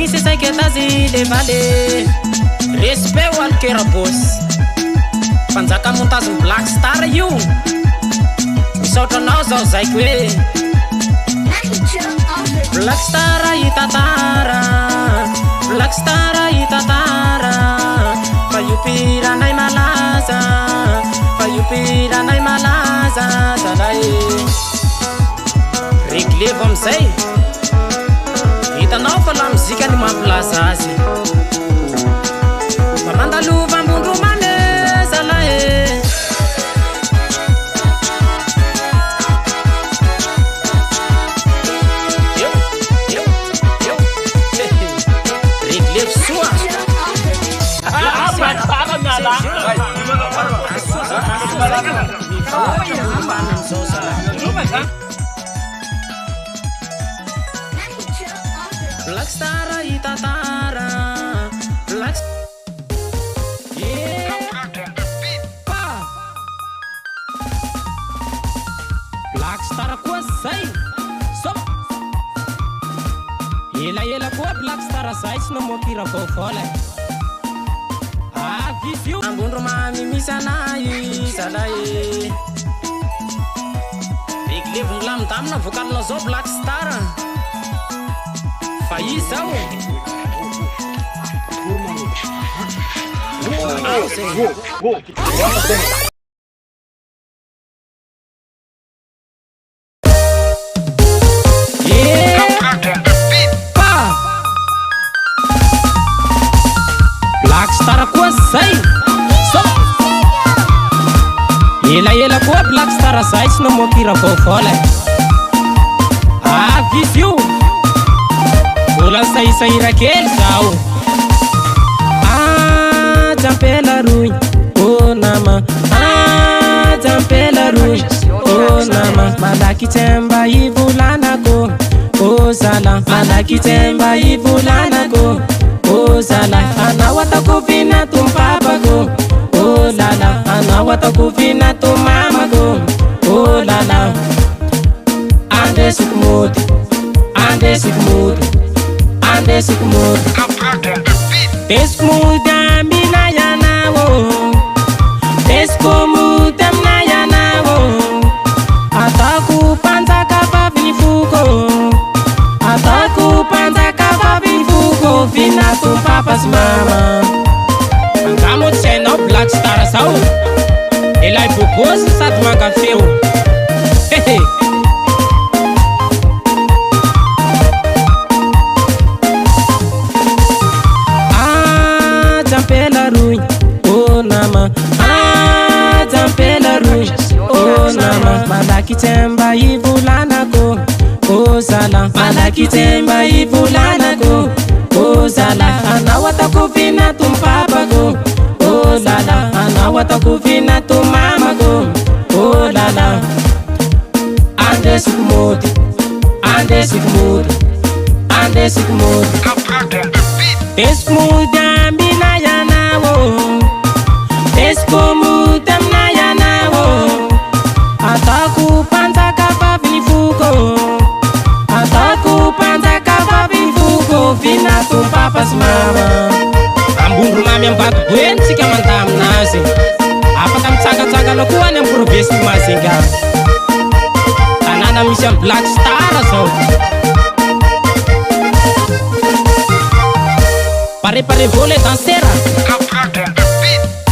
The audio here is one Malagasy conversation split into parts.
misy saika tazy le vale. Respect ho alokera boss. Mpanjaka montaziny Black Star io. Misaotranao zao zaiko hoe Black Star itatara, Black Star itatara. Fa io piranay malaza, fa io piranay malaza zalahy. Reglevo amizay hitanao fa la muzika ny mampilaza azy. Fa mandalova ambondro mane zalahy. Reglevo soa Black Star itatara, Black Black Star koa zay. Ela koa Black Star zay tsy namoakira vaovaola. Visio ambondro mamy misy anahy zalahy. Reglevo milamindamina vokalinao zao Black Star. Fa izy zao Black Star koa zay. Ela koa Black Star zay tsy namoakira vaovaola. Visio Ola saisahira kely zao. Jampela roy, oh nama. Jampela roy, oh nama. Malaky temba ivolanako, oh zala. Malaky temba ivolanako, oh zala. Anao atako vina tumpapako, oh lala. Anao atako vina tumamako, oh lala. Ande sikumudu, ande sikumudu, ande sikumudu. Desmuda mina yanawo, desmuda mina yanawo. Ataku panza kapa vinifuko, ataku panza kapa vinifuko. Vina tu papas mama. Angamo tsena Black Star sao. Elai bobos sat mangafeu. Hehe. Jampela roy, oh nama. Jampela roy, oh nama. Malaky temba ivolanako, oh zala. Malaky temba ivolanako, oh zala. Anao atako vina tumpapako, oh lala. Anao atako vina tumamako, oh lala. Ande sikumudu, ande sikumudu, ande sikumudu. Desmuda mina yanawo, desmuda mina yanawo. Ataku panza kapa vinifuko, ataku panza kapa vinifuko. Vina tumpapas mama. Ambondro mamy ambato buen tsika mandaminazy. Afaka mitsangantsanganao koa any amin'ny province ny Mazenga. Tanàna misy amin'ny Black Star zao. Pare vole dansera.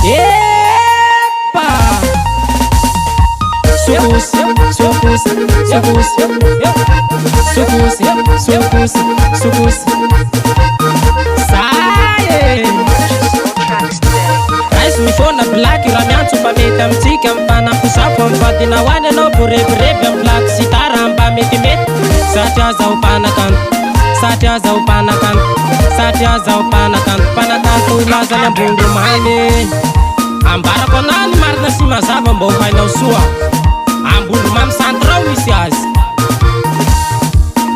Epa Soukous, Soukous, Soukous, Soukous, Soukous, Soukous. Saye Rais mifona Black raha miantso mba mety amitsika mifanamposafo amivadina hoany anao boreboreby amin'ny Black Star mba metimety. Satria zaho mpanakanto, satria zaho mpanakanto, satria zaho mpanakanto. Mpanakanto lazany ambondro mamy. Ambarako anany marina sy mazava mba ho hainao soa. Ambondro mamy centrao misy azy.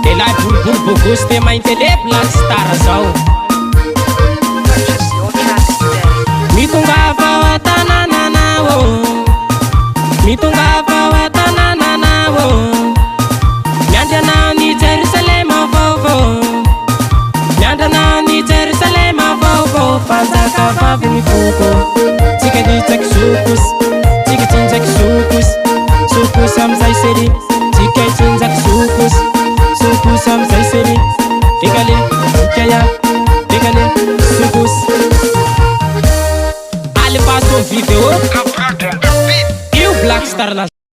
De lahy boribory bogosy te mainty ele Black Star zao. Mitongava ao atanananao, mitongava